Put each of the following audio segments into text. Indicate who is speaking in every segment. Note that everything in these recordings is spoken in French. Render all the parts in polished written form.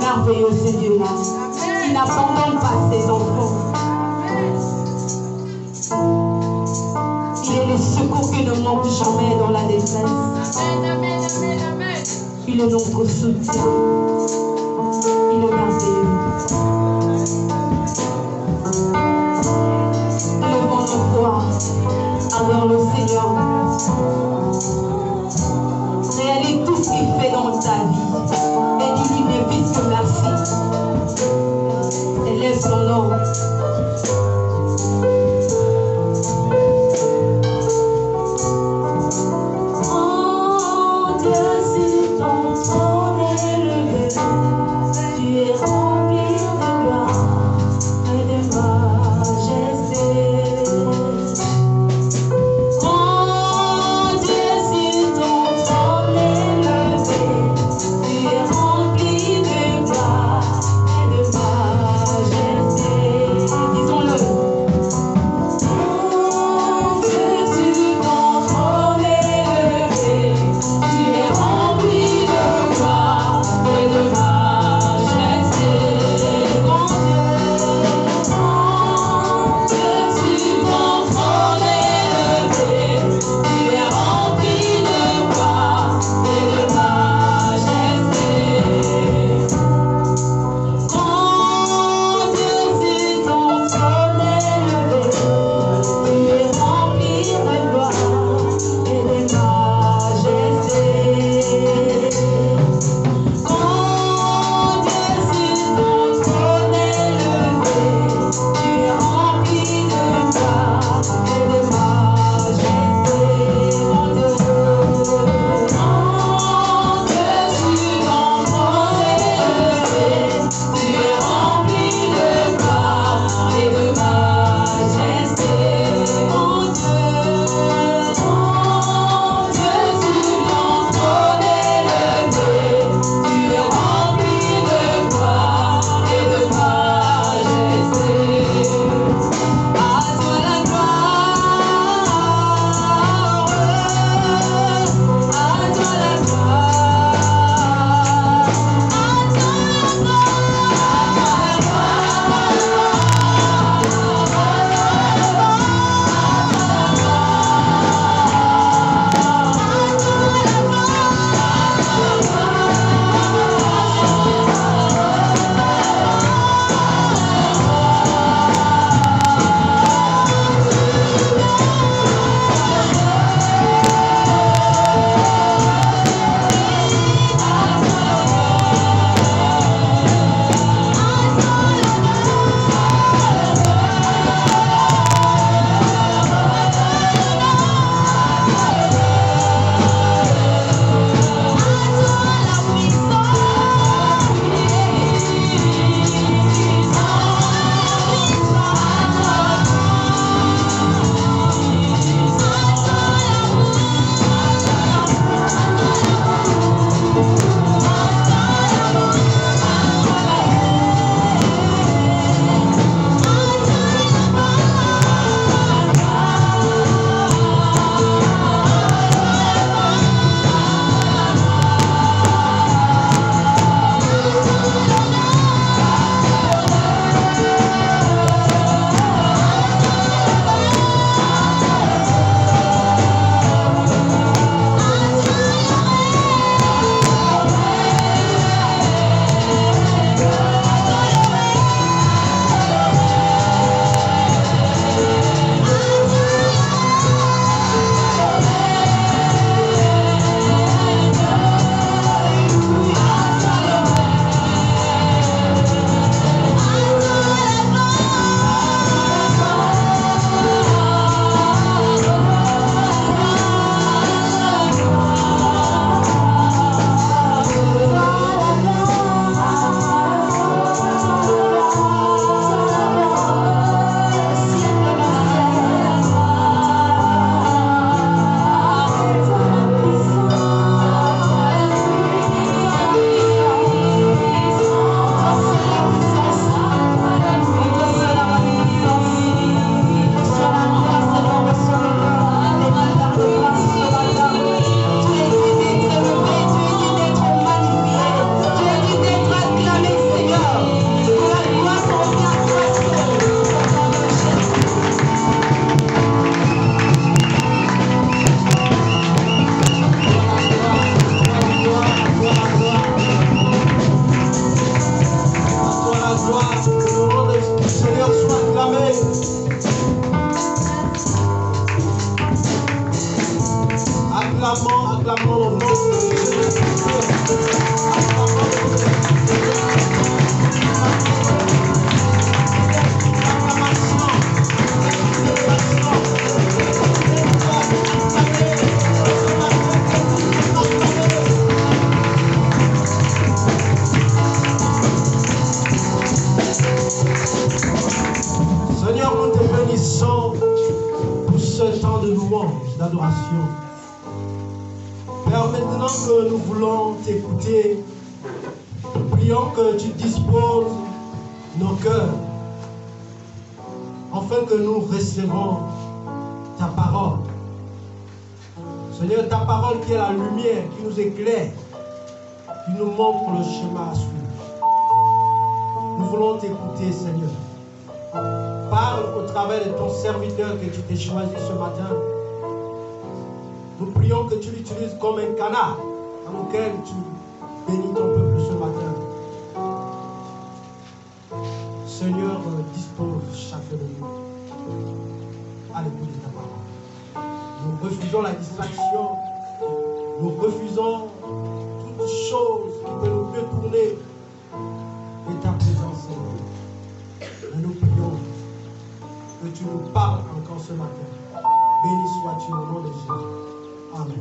Speaker 1: merveilleux ce Dieu-là. Il n'abandonne pas ses enfants. Il est le secours qui ne manque jamais dans la détresse. Il est notre soutien. Il est merveilleux. Levons nos voix envers le Seigneur. Réalise tout ce qu'il fait dans ta vie. Et dis-lui, mais puisque merci. Élève son nom. Oh Dieu, si ton trône est élevé.
Speaker 2: louange, d'adoration. Père, maintenant que nous voulons t'écouter, nous prions que tu disposes nos cœurs, afin que nous recevons ta parole. Seigneur, ta parole qui est la lumière, qui nous éclaire, qui nous montre le chemin à suivre. Nous voulons t'écouter, Seigneur. Parle au travers de ton serviteur que tu t'es choisi ce matin. Nous prions que tu l'utilises comme un canal dans lequel tu bénis ton peuple ce matin. Seigneur, dispose chacun de nous à l'écoute de ta parole. Nous refusons la distraction. Nous refusons toute chose qui peut nous détourner de ta présence, Seigneur. Nous nous prions que tu nous parles encore ce matin. Béni sois-tu au nom de Jésus. Amen.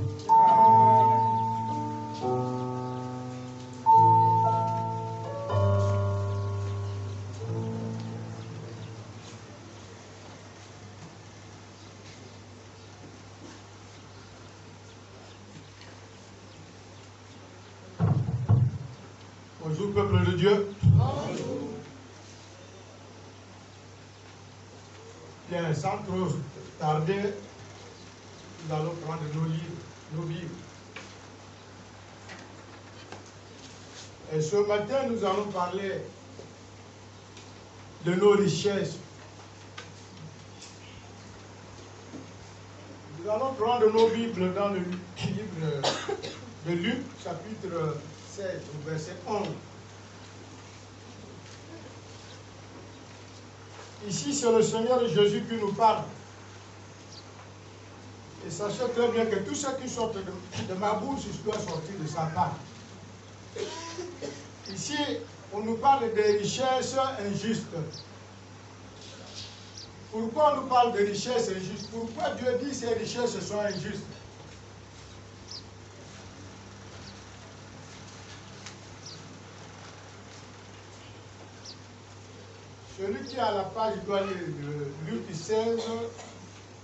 Speaker 3: Bonjour peuple de Dieu. Bien, sans trop tarder, nous allons prendre nos Bibles. Et ce matin, nous allons parler de nos richesses. Nous allons prendre nos Bibles dans le livre de Luc, chapitre 7, verset 11. Ici, c'est le Seigneur Jésus qui nous parle. Et sachez très bien que tout ce qui sort de ma bouche, doit sortir de sa part. Ici, on nous parle des richesses injustes. Pourquoi on nous parle de richesses injustes? Pourquoi Dieu dit que ces richesses sont injustes? Celui qui a la page doit lire Luc 16,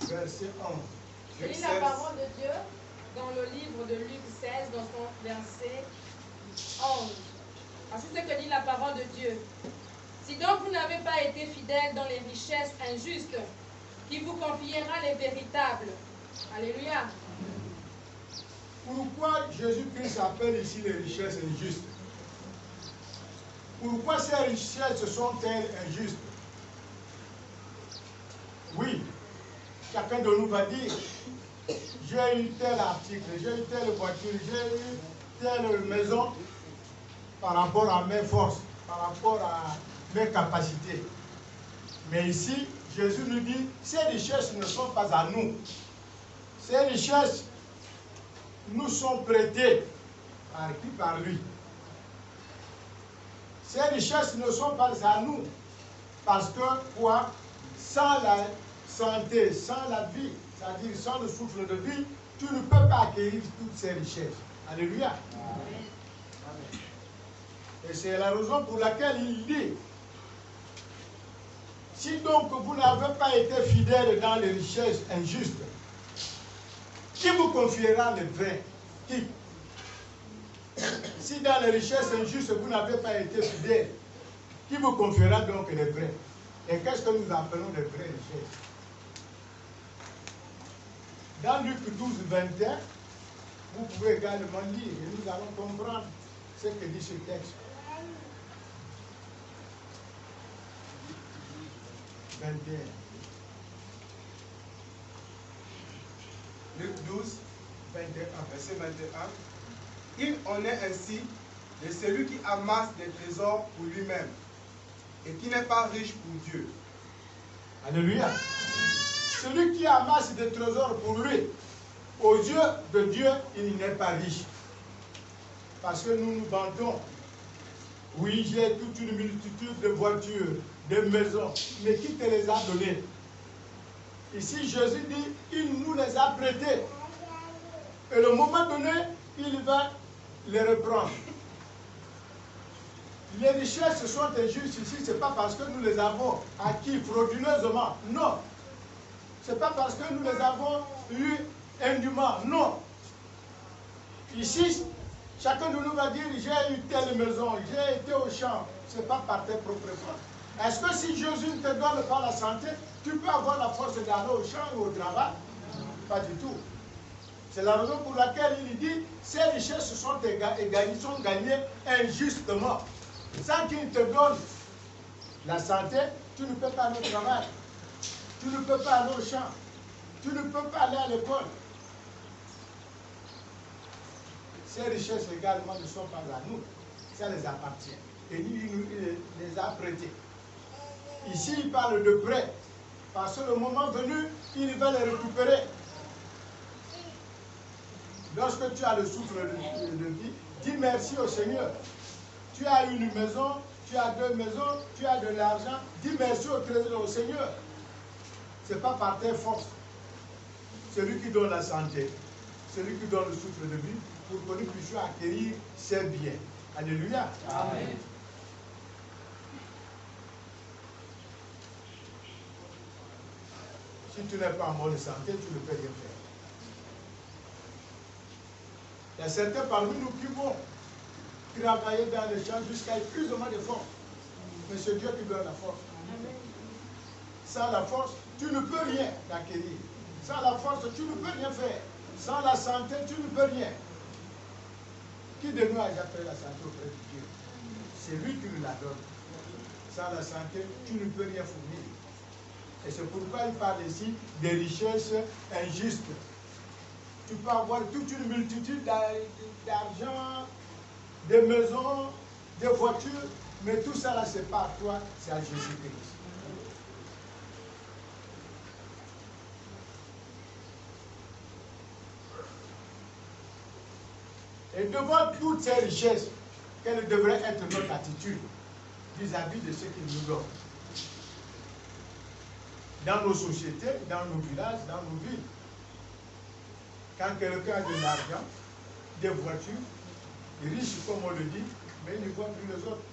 Speaker 3: verset 11.
Speaker 4: Je lis la parole de Dieu dans le livre de Luc 16, dans son verset 11. Voici ce que dit la parole de Dieu. Si donc vous n'avez pas été fidèles dans les richesses injustes, qui vous confiera les véritables? Alléluia.
Speaker 3: Pourquoi Jésus-Christ appelle ici les richesses injustes? Pourquoi ces richesses sont-elles injustes? Oui, chacun de nous va dire, j'ai eu tel article, j'ai eu telle voiture, j'ai eu telle maison par rapport à mes forces, par rapport à mes capacités. Mais ici, Jésus nous dit, ces richesses ne sont pas à nous. Ces richesses nous sont prêtées par qui? Par lui. Ces richesses ne sont pas à nous. Parce que, quoi? Sans la santé, sans la vie, c'est-à-dire sans le souffle de vie, tu ne peux pas acquérir toutes ces richesses. Alléluia. Amen. Et c'est la raison pour laquelle il dit, si donc vous n'avez pas été fidèles dans les richesses injustes, qui vous confiera les vraies? Qui? Si dans les richesses injustes, vous n'avez pas été fidèles, qui vous confiera donc les vraies? Et qu'est-ce que nous appelons les vraies richesses? Dans Luc 12, 21, vous pouvez également lire et nous allons comprendre ce que dit ce texte. 21.
Speaker 5: Luc 12, 21, verset 21. Il en est ainsi de celui qui amasse des trésors pour lui-même et qui n'est pas riche pour Dieu.
Speaker 3: Alléluia. Celui qui amasse des trésors pour lui, aux yeux de Dieu, il n'est pas riche. Parce que nous nous vantons. Oui, j'ai toute une multitude de voitures, de maisons, mais qui te les a données? Ici, Jésus dit, il nous les a prêtées. Et le moment donné, il va les reprendre. Les richesses sont injustes ici, ce n'est pas parce que nous les avons acquis frauduleusement. Non. Ce n'est pas parce que nous les avons eus indûment. Non. Ici, chacun de nous va dire, j'ai eu telle maison, j'ai été au champ. Ce n'est pas par tes propres forces. Est-ce que si Jésus ne te donne pas la santé, tu peux avoir la force d'aller au champ ou au travail? Pas du tout. C'est la raison pour laquelle il dit, ces richesses sont gagnées injustement. Sans qu'il te donne la santé, tu ne peux pas aller au travail. Tu ne peux pas aller au champ. Tu ne peux pas aller à l'école. Ces richesses également ne sont pas à nous. Ça les appartient. Et lui, il les a prêtées. Ici, il parle de prêt. Parce que le moment venu, il va les récupérer. Lorsque tu as le souffle de vie, dis merci au Seigneur. Tu as une maison, tu as 2 maisons, tu as de l'argent, dis merci au Seigneur. Ce n'est pas par tes forces. C'est lui qui donne la santé, c'est lui qui donne le souffle de vie pour que nous puissions acquérir ses biens. Alléluia. Amen. Si tu n'es pas en bonne santé, tu ne peux rien faire. Il y a certains parmi nous qui vont travailler dans les champs jusqu'à épuisement de force. Mais c'est Dieu qui donne la force. Sans la force, tu ne peux rien acquérir. Sans la force, tu ne peux rien faire. Sans la santé, tu ne peux rien. Qui de nous a déjà fait la santé auprès de Dieu? C'est lui qui nous la donne. Sans la santé, tu ne peux rien fournir. Et c'est pourquoi il parle ici des richesses injustes. Tu peux avoir toute une multitude d'argent, des maisons, des voitures, mais tout ça là, c'est pas à toi, c'est à Jésus-Christ. Et devant toutes ces richesses, quelle devrait être notre attitude vis-à-vis de ce qu'il nous donne? Dans nos sociétés, dans nos villages, dans nos villes. Quand quelqu'un a de l'argent, des voitures, riche comme on le dit, mais il ne voit plus les autres.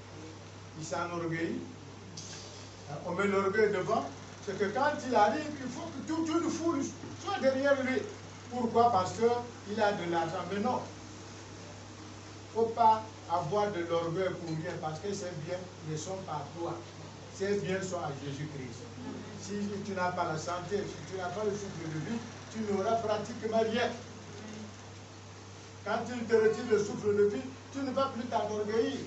Speaker 3: Il s'enorgueillit. On met l'orgueil devant. C'est que quand il arrive, il faut que toute une foule soit derrière lui. Pourquoi? Parce qu'il a de l'argent. Mais non. Il ne faut pas avoir de l'orgueil pour rien, parce que ces biens ne sont pas à toi. Ces biens sont à Jésus-Christ. Si tu n'as pas la santé, si tu n'as pas le souffle de vie, tu n'auras pratiquement rien. Quand il te retire le souffle de vie, tu ne vas plus t'enorgueillir.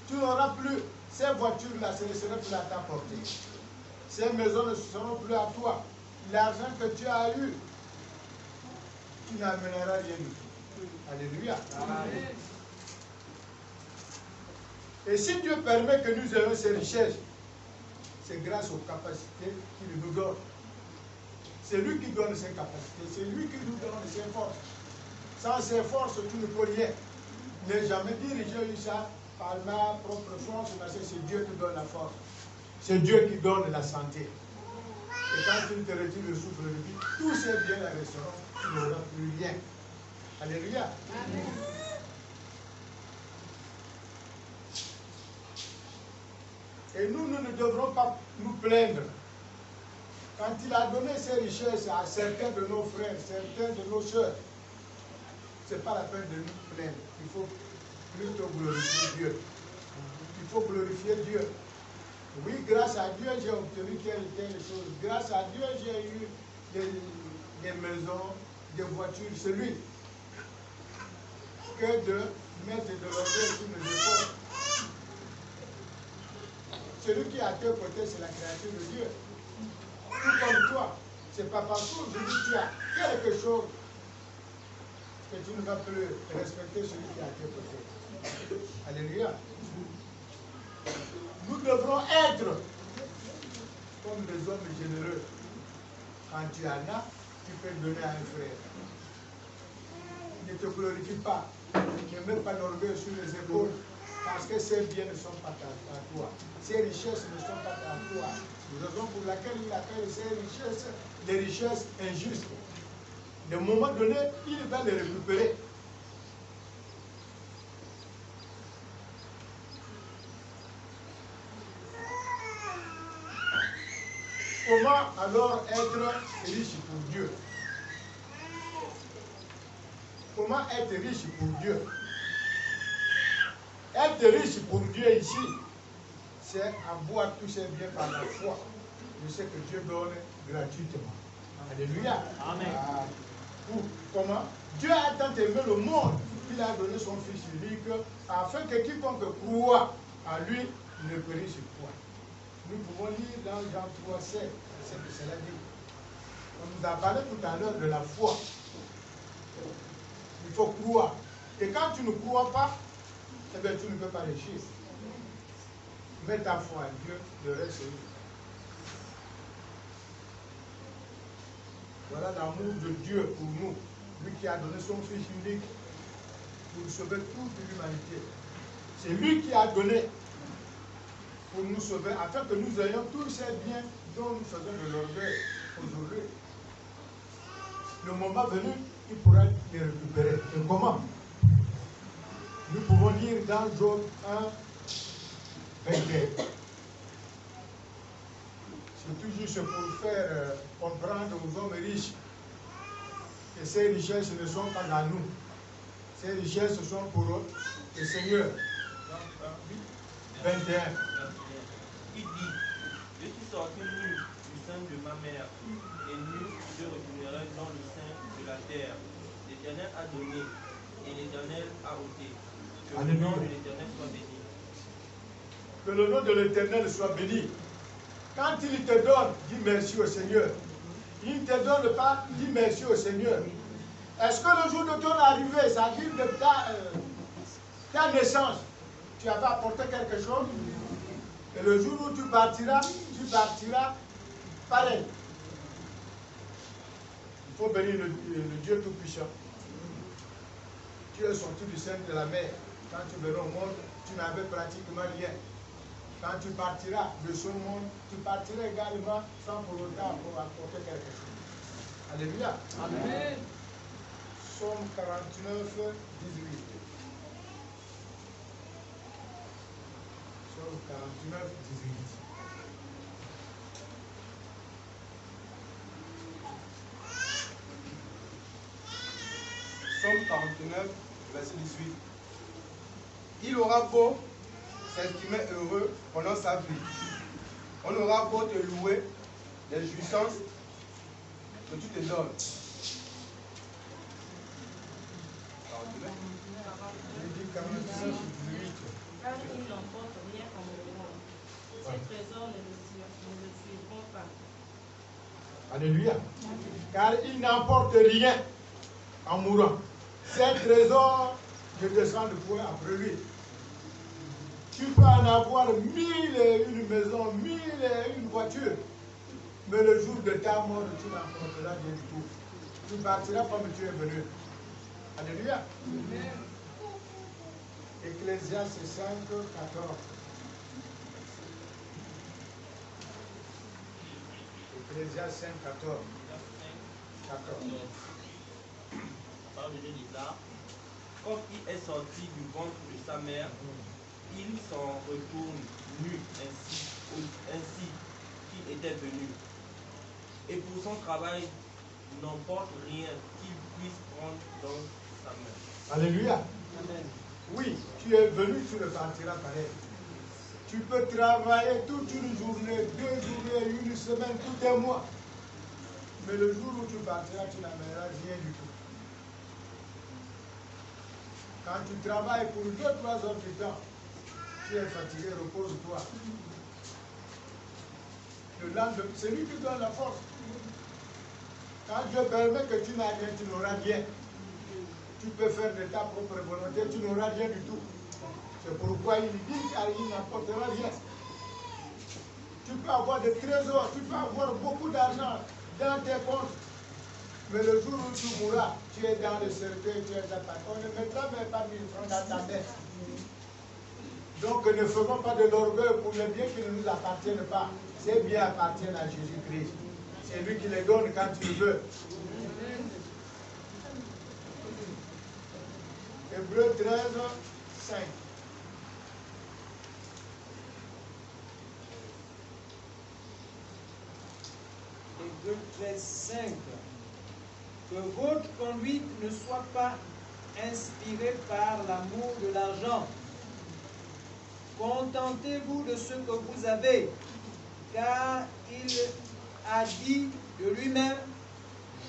Speaker 3: Tu n'auras plus ces voitures-là, ce ne sera plus à ta portée. Ces maisons ne seront plus à toi. L'argent que tu as eu, tu n'amèneras rien du tout. Alléluia. Amen. Et si Dieu permet que nous ayons ces richesses, c'est grâce aux capacités qu'il nous donne. C'est lui qui donne ses capacités, c'est lui qui nous donne ses forces. Sans ses forces, tu ne peux rien. Ne jamais dire j'ai eu ça par ma propre force, parce que c'est Dieu qui donne la force. C'est Dieu qui donne la santé. Et quand il te retire le souffle de vie, tous ces biens resteront, tu n'auras plus rien. Alléluia. Amen. Et nous ne devrons pas nous plaindre. Quand il a donné ses richesses à certains de nos frères, certains de nos soeurs, ce n'est pas la peine de nous plaindre. Il faut plutôt glorifier Dieu. Il faut glorifier Dieu. Oui, grâce à Dieu, j'ai obtenu telle chose. Grâce à Dieu, j'ai eu des maisons, des voitures. C'est lui. Que de mettre de l'orgueil sur nos épaules. Celui qui est à tes côtés, c'est la créature de Dieu. Tout comme toi. Ce n'est pas parce que aujourd'hui tu as quelque chose que tu ne vas plus respecter celui qui est à tes côtés. Alléluia. Nous devrons être comme des hommes généreux. Quand tu en as, tu peux donner à un frère. Ne te glorifie pas. Ne mets pas l'orgueil sur les épaules. Parce que ces biens ne sont pas à toi. Ces richesses ne sont pas à toi. C'est la raison pour laquelle il appelle ces richesses les richesses injustes. De un moment donné, il va les récupérer. Comment alors être riche pour Dieu? Comment être riche pour Dieu? Être riche pour Dieu ici, c'est avoir tous ses biens par la foi. Je sais que Dieu donne gratuitement. Alléluia.
Speaker 2: Amen.
Speaker 3: Comment? Dieu a tant aimé le monde qu'il a donné son Fils unique afin que quiconque croit à lui ne périsse point. Nous pouvons lire dans Jean 3, 7, c'est que cela dit. On nous a parlé tout à l'heure de la foi. Il faut croire. Et quand tu ne crois pas, eh bien, tu ne peux pas réussir. Mets ta foi en Dieu, le reste c'est lui. Voilà l'amour de Dieu pour nous. Lui qui a donné son Fils unique pour sauver toute l'humanité. C'est lui qui a donné pour nous sauver, afin que nous ayons tous ces biens dont nous faisons de l'orgueil aujourd'hui. Le moment venu, il pourra les récupérer. Et comment? Nous pouvons lire dans Job 1, 21. C'est tout juste pour faire comprendre aux hommes riches que ces richesses ne sont pas dans nous. Ces richesses sont pour eux, le Seigneur. 21.
Speaker 6: Il dit, je suis sorti nu du sein de ma mère, et nu je retournerai dans le sein de la terre. L'Éternel a donné, et l'Éternel a ôté. Que le nom de l'Éternel soit béni.
Speaker 3: Que le nom de l'Éternel soit béni. Quand il te donne, dis merci au Seigneur. Il ne te donne pas, dis merci au Seigneur. Est-ce que le jour de ton arrivée, c'est-à-dire de ta naissance, tu as pas apporté quelque chose? Et le jour où tu partiras pareil. Il faut bénir le Dieu Tout-Puissant. Tu es sorti du sein de la mer. Quand tu verras au monde, tu n'avais pratiquement rien. Quand tu partiras de ce monde, tu partiras également sans pour autant apporter quelque chose. Alléluia. Amen. Psaume 49, 18. Psaume 49, 18.
Speaker 5: Psaume 49, verset 18. Il aura beau s'estimer heureux pendant sa vie. On aura beau te louer les jouissances que tu te donnes. 49.
Speaker 7: Car il n'emporte rien en mourant. Ses trésors ne le suivront pas.
Speaker 3: Alléluia. Car il n'emporte rien en mourant. Ces trésors ne descendent point après lui. Tu peux en avoir 1001 maisons, 1001 voitures, mais le jour de ta mort, tu n'emporteras rien du tout. Tu partiras comme tu es venu. Alléluia. Ecclésiaste 5, 14. Ecclésiaste 5, 14. 14.
Speaker 6: La parole de Dieu déclare, comme il est sorti du ventre de sa mère, il s'en retourne nu ainsi qu'il était venu. Et pour son travail, n'emporte rien qu'il puisse prendre dans sa main.
Speaker 3: Alléluia.
Speaker 2: Amen.
Speaker 3: Oui, tu es venu, tu ne partiras pareil. Tu peux travailler toute une journée, 2 journées, 1 semaine, tout un mois. Mais le jour où tu partiras, tu n'amèneras rien du tout. Quand tu travailles pour 2-3 heures du temps, tu es fatigué, repose-toi. Le lendemain, c'est lui qui donne la force. Quand Dieu permet que tu n'as rien, tu n'auras rien. Tu peux faire de ta propre volonté, tu n'auras rien du tout. C'est pourquoi il dit qu'il n'apportera rien. Tu peux avoir des trésors, tu peux avoir beaucoup d'argent dans tes comptes. Mais le jour où tu mourras, tu es dans le cercueil, tu es attaqué. On ne mettra même pas 1000 francs dans ta main. Donc ne faisons pas de l'orgueil pour les biens qui ne nous appartiennent pas. Ces biens appartiennent à Jésus-Christ. C'est lui qui les donne quand tu veux. Hébreux 13, 5.
Speaker 8: 2, 13, 5. Que votre conduite ne soit pas inspirée par l'amour de l'argent. Contentez-vous de ce que vous avez, car il a dit de lui-même,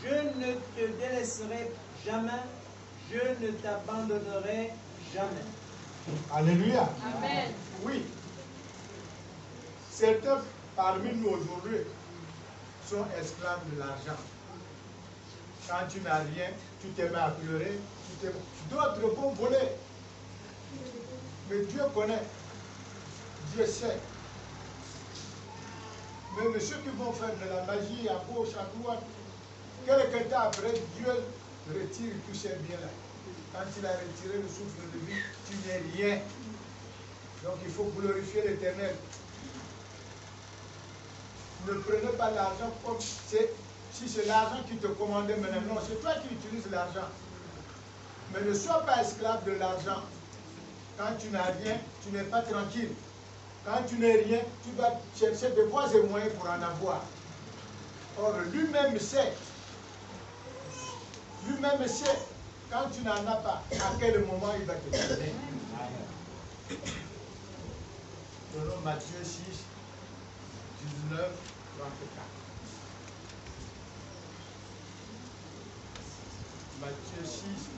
Speaker 8: je ne te délaisserai jamais, je ne t'abandonnerai jamais.
Speaker 3: Alléluia.
Speaker 4: Amen.
Speaker 3: Oui. Certains parmi nous aujourd'hui sont esclaves de l'argent. Quand tu n'as rien, tu te mets à pleurer. D'autres vont voler. Mais Dieu connaît. Dieu sait. Mais ceux qui vont faire de la magie à gauche, à droite, quelques temps après, Dieu retire tous ces biens-là. Quand il a retiré le souffle de vie, tu n'es rien. Donc il faut glorifier l'Éternel. Ne prenez pas l'argent comme si c'est l'argent qui te commandait maintenant. Non, c'est toi qui utilises l'argent. Mais ne sois pas esclave de l'argent. Quand tu n'as rien, tu n'es pas tranquille. Quand tu n'es rien, tu vas chercher de voies et moyens pour en avoir. Or, lui-même sait. Lui-même sait. Quand tu n'en as pas, à quel moment il va te donner. Prenons Matthieu 6, 19, 34. Matthieu 6,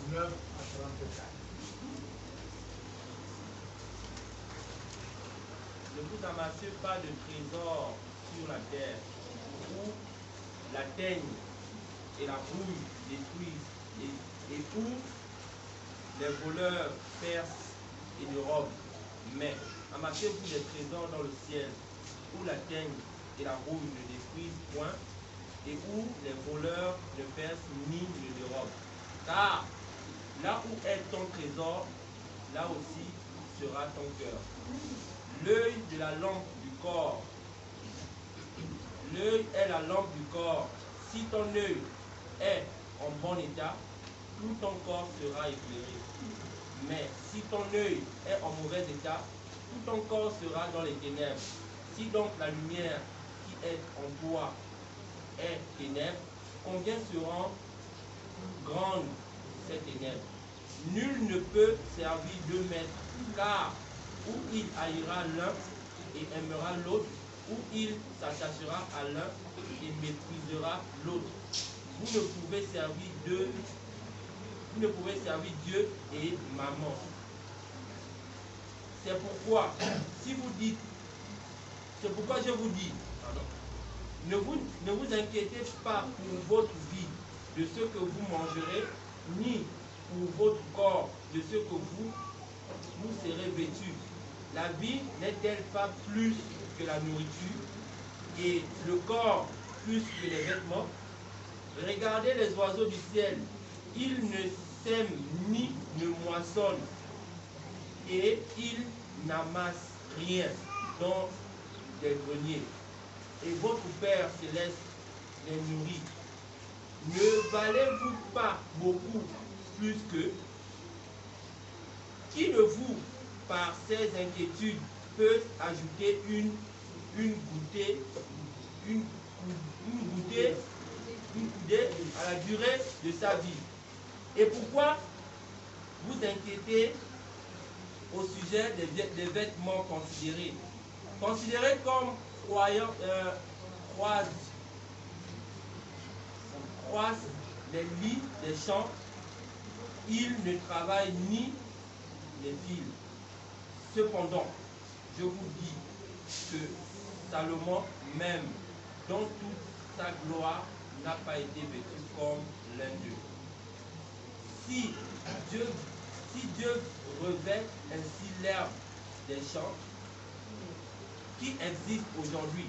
Speaker 3: 19 à 34.
Speaker 6: Ne vous amassez pas de trésors sur la terre, où la teigne et la rouille détruisent, et où les voleurs percent et dérobent. Mais amassez-vous des trésors dans le ciel, où la teigne et la rouille ne détruisent point, et où les voleurs ne percent ni ne dérobent. Car là où est ton trésor, là aussi sera ton cœur. L'œil de la lampe du corps. L'œil est la lampe du corps. Si ton œil est en bon état, tout ton corps sera éclairé. Mais si ton œil est en mauvais état, tout ton corps sera dans les ténèbres. Si donc la lumière qui est en toi est ténèbres, combien seront grandes ces ténèbres? Nul ne peut servir deux maîtres, car ou il haïra l'un et aimera l'autre, ou il s'attachera à l'un et méprisera l'autre. Vous ne pouvez servir Dieu et maman. C'est pourquoi je vous dis, ne vous inquiétez pas pour votre vie de ce que vous mangerez, ni pour votre corps de ce que vous serez vêtus. La vie n'est-elle pas plus que la nourriture et le corps plus que les vêtements? Regardez les oiseaux du ciel, ils ne sèment ni ne moissonnent et ils n'amassent rien dans des greniers. Et votre Père céleste les nourrit. Ne valez-vous pas beaucoup plus qu'eux? Qui de vous, par ses inquiétudes, peut ajouter une coudée à la durée de sa vie? Et pourquoi vous inquiétez au sujet des vêtements considérés comme croissent les lits des champs? Ils ne travaillent ni les fils. Cependant, je vous dis que Salomon même, dans toute sa gloire, n'a pas été vêtu comme l'un d'eux. Si Dieu revêt ainsi l'herbe des champs, qui existe aujourd'hui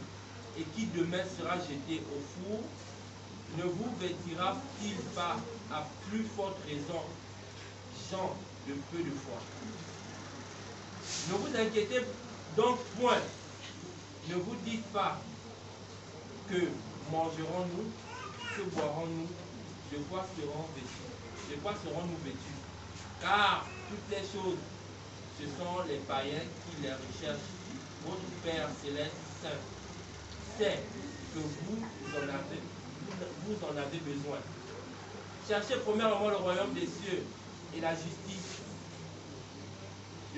Speaker 6: et qui demain sera jeté au four, ne vous vêtira-t-il pas à plus forte raison, gens de peu de foi? Ne vous inquiétez donc point. Ne vous dites pas que mangerons-nous, que boirons-nous, de quoi serons-nous vêtus? Car toutes les choses, ce sont les païens qui les recherchent. Votre Père céleste sait que vous en avez besoin. Cherchez premièrement le royaume des cieux et la justice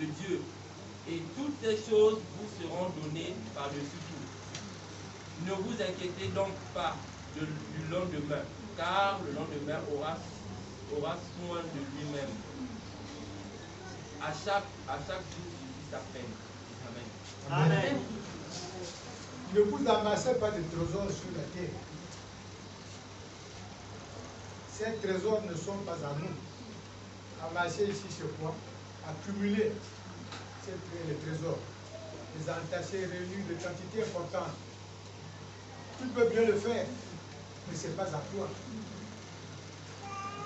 Speaker 6: de Dieu, et toutes ces choses vous seront données par-dessus tout. Ne vous inquiétez donc pas du lendemain, car le lendemain aura soin de lui-même. À chaque jour suffit sa peine. Amen.
Speaker 3: Amen. Ne vous amassez pas de trésors sur la terre. Ces trésors ne sont pas à nous. Amasser ici, c'est quoi? Accumuler les trésors. Les entacher, réunir de quantités importantes. Tu peux bien le faire, mais ce n'est pas à toi.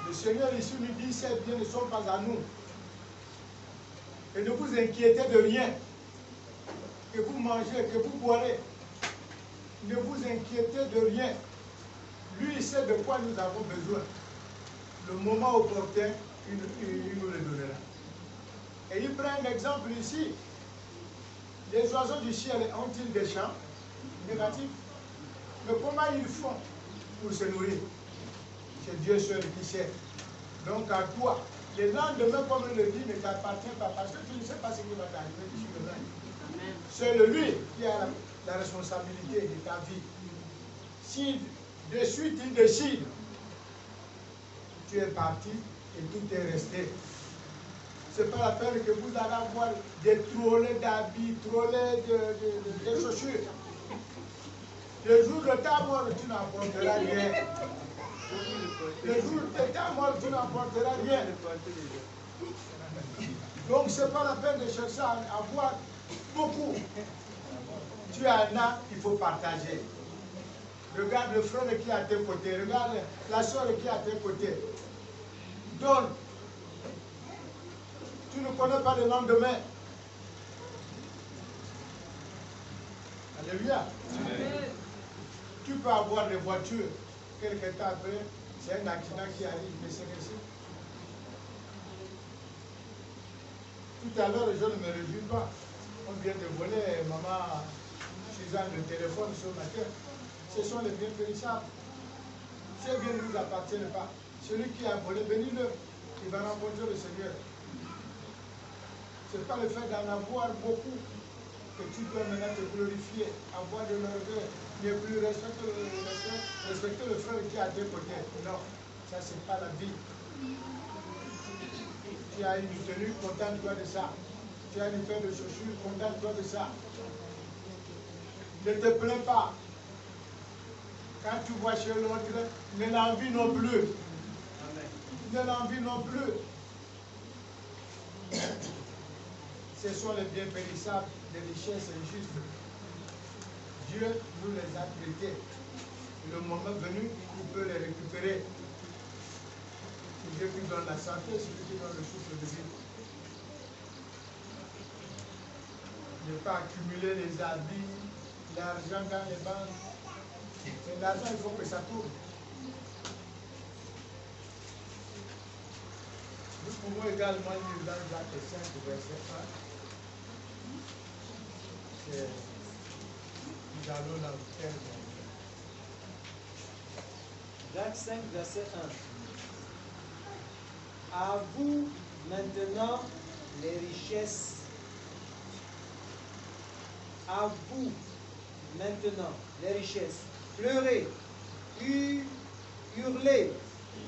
Speaker 3: Le Seigneur ici nous dit, ces biens ne sont pas à nous. Et ne vous inquiétez de rien. Que vous mangez, que vous boirez. Ne vous inquiétez de rien. Lui, il sait de quoi nous avons besoin. Le moment opportun, il nous le donnera. Et il prend un exemple ici. Les oiseaux du ciel ont-ils des champs négatifs? Mais comment ils font pour se nourrir? C'est Dieu seul qui sait. Donc à toi, le lendemain, comme il le dit, ne t'appartient pas parce que tu ne sais pas ce qui va t'arriver d'ici demain. C'est lui qui a la responsabilité de ta vie. Si de suite il décide, tu es parti et tout est resté. Ce n'est pas la peine que vous allez avoir des trollés d'habits, trollés de chaussures. Le jour de ta mort, tu n'apporteras rien. Le jour de ta mort, tu n'apporteras rien. Donc, ce n'est pas la peine de chercher à avoir beaucoup. Tu en as, il faut partager. Regarde le frère qui est à tes côtés. Regarde la soeur qui est à tes côtés. Donne. Tu ne connais pas le lendemain. Alléluia. Amen. Tu peux avoir des voitures. Quelques temps après, c'est un accident qui arrive, mais c'est ainsi. Tout à l'heure, je ne me réjouis pas. On vient de voler, maman, Suzanne, le téléphone ce matin. Ce sont les biens périssables. Ces biens ne nous appartiennent pas. Celui qui a volé, bénis-le. Il va rencontrer le Seigneur. Ce n'est pas le fait d'en avoir beaucoup que tu dois maintenant te glorifier, avoir de l'orgueil, ne plus respecter le frère qui est à tes côtés. Non, ça c'est pas la vie. Tu as une tenue, contente-toi de ça. Tu as une paire de chaussures, contente-toi de ça. Ne te plains pas. Quand tu vois chez l'autre, ne l'envie non plus. Ne l'envie non plus. Ce sont les biens périssables des richesses injustes. Dieu nous les a traités. Et le moment venu, il peut les récupérer. C'est Dieu qui donne la santé, c'est lui qui donne le souffle de vie. Ne pas accumuler les habits, l'argent dans les banques. C'est l'argent, il faut que ça tourne. Nous pouvons également lire dans Jacques 5, verset 1. Nous allons dans le terme.
Speaker 8: Jacques 5, verset 1. À vous maintenant les richesses. À vous maintenant les richesses. Pleurez, hurlez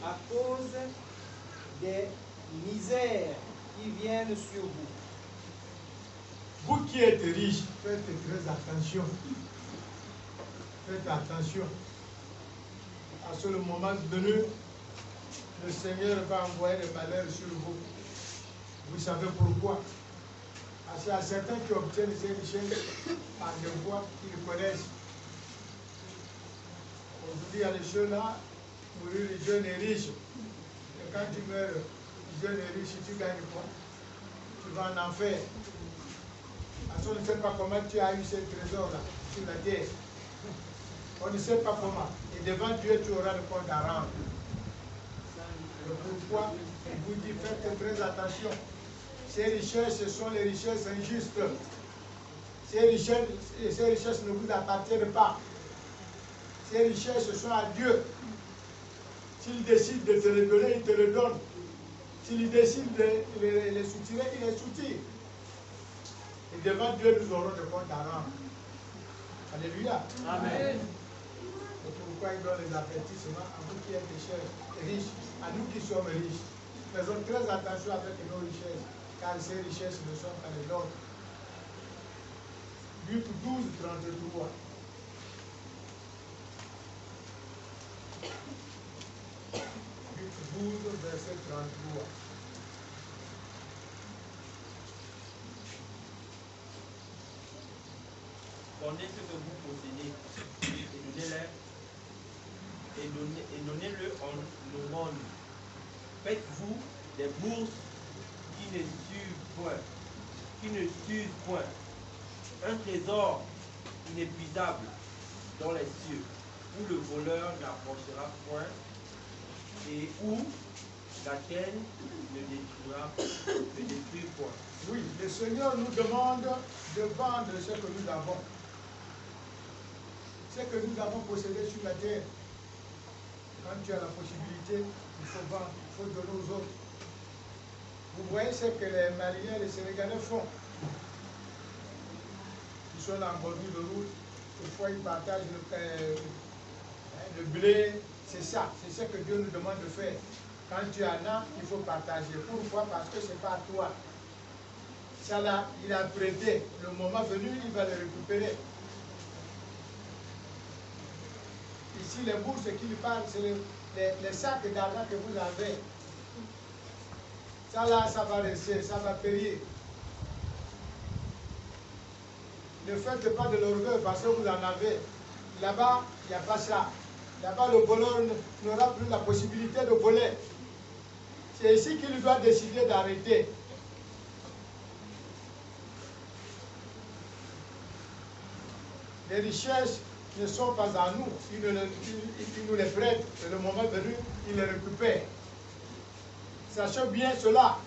Speaker 8: à cause des misères qui viennent sur vous.
Speaker 3: Vous qui êtes riches, faites très attention. Faites attention. À ce moment venu, le Seigneur va envoyer des malheurs sur vous. Vous savez pourquoi? Parce qu'il y a certains qui obtiennent ces richesses par des voies qu'ils connaissent. Aujourd'hui, il y a les jeunes-là, mourir jeune et riche. Et quand tu meurs jeune et riche, tu gagnes quoi? Tu vas en enfer. Parce qu'on ne sait pas comment tu as eu ces trésors-là sur la terre. On ne sait pas comment. Et devant Dieu, tu auras le compte à rendre. Et pourquoi? Il vous dit, faites très attention. Ces richesses, ce sont les richesses injustes. Ces richesses ne vous appartiennent pas. Ces richesses sont à Dieu. S'il décide de te les donner, il te les donne. S'il décide de les soutirer, il les soutire. Et devant Dieu, nous aurons des comptes à rendre. Alléluia.
Speaker 8: Amen.
Speaker 3: C'est pourquoi il donne les avertissements à vous qui êtes riches, à nous qui sommes riches. Faisons très attention avec nos richesses, car ces richesses ne sont pas les nôtres. Luc 12, 33. Luc 12, verset 33.
Speaker 6: Prenez ce que vous possédez et donnez-le en aumône. Faites-vous des bourses qui ne s'usent point, un trésor inépuisable dans les cieux, où le voleur n'approchera point et où la chaîne ne détruit point.
Speaker 3: Oui, le Seigneur nous demande de vendre ce que nous avons. Ce que nous avons possédé sur la terre. Quand tu as la possibilité, il faut vendre, il faut donner aux autres. Vous voyez ce que les Maliens, les Sénégalais font. Ils sont là en bordure de route, des fois ils partagent le blé. C'est ça, c'est ce que Dieu nous demande de faire. Quand tu en as, il faut partager. Pourquoi? Parce que ce n'est pas à toi. Ça là, il a prêté. Le moment venu, il va le récupérer. Ici, les bourses qu'il parle, c'est les sacs d'argent que vous avez. Ça là, ça va rester, ça va périr. Ne faites pas de l'orgueil parce que vous en avez. Là-bas, il n'y a pas ça. Là-bas, le voleur n'aura plus la possibilité de voler. C'est ici qu'il doit décider d'arrêter. Les richesses ne sont pas à nous. Il nous les prête et le moment venu, il les récupère. Sachez bien cela,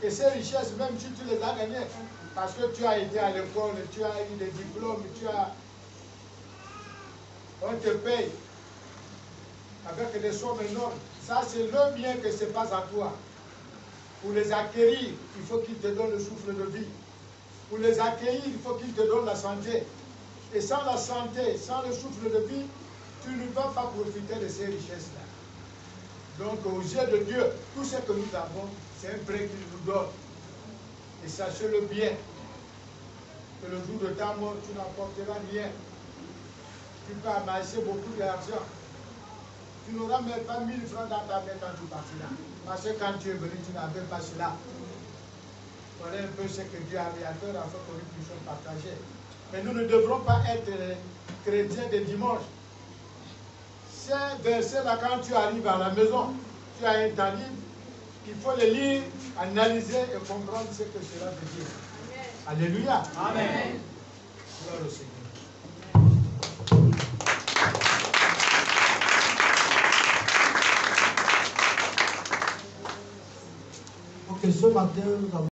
Speaker 3: que ces richesses, même si tu les as gagnées, parce que tu as été à l'école, tu as eu des diplômes, on te paye avec des sommes énormes. Ça, c'est le bien que ce n'est pas à toi. Pour les acquérir, il faut qu'il te donne le souffle de vie. Pour les acquérir, il faut qu'il te donne la santé. Et sans la santé, sans le souffle de vie, tu ne vas pas profiter de ces richesses-là. Donc, aux yeux de Dieu, tout ce que nous avons, c'est un prêt qu'il nous donne. Et sachez-le bien, que le jour de ta mort, tu n'apporteras rien. Tu peux amasser beaucoup d'argent. Tu n'auras même pas 1000 francs dans ta main quand tu partiras. Parce que quand tu es venu, tu n'avais pas cela. Voilà un peu ce que Dieu avait à faire afin que nous puissions partager. Mais nous ne devrons pas être chrétiens de dimanche. Ces versets-là, quand tu arrives à la maison, tu as un temps libre, il faut les lire, analyser et comprendre ce que cela veut dire. Alléluia.
Speaker 8: Amen.
Speaker 3: Gloire au Seigneur.
Speaker 2: Ok, ce matin, nous avons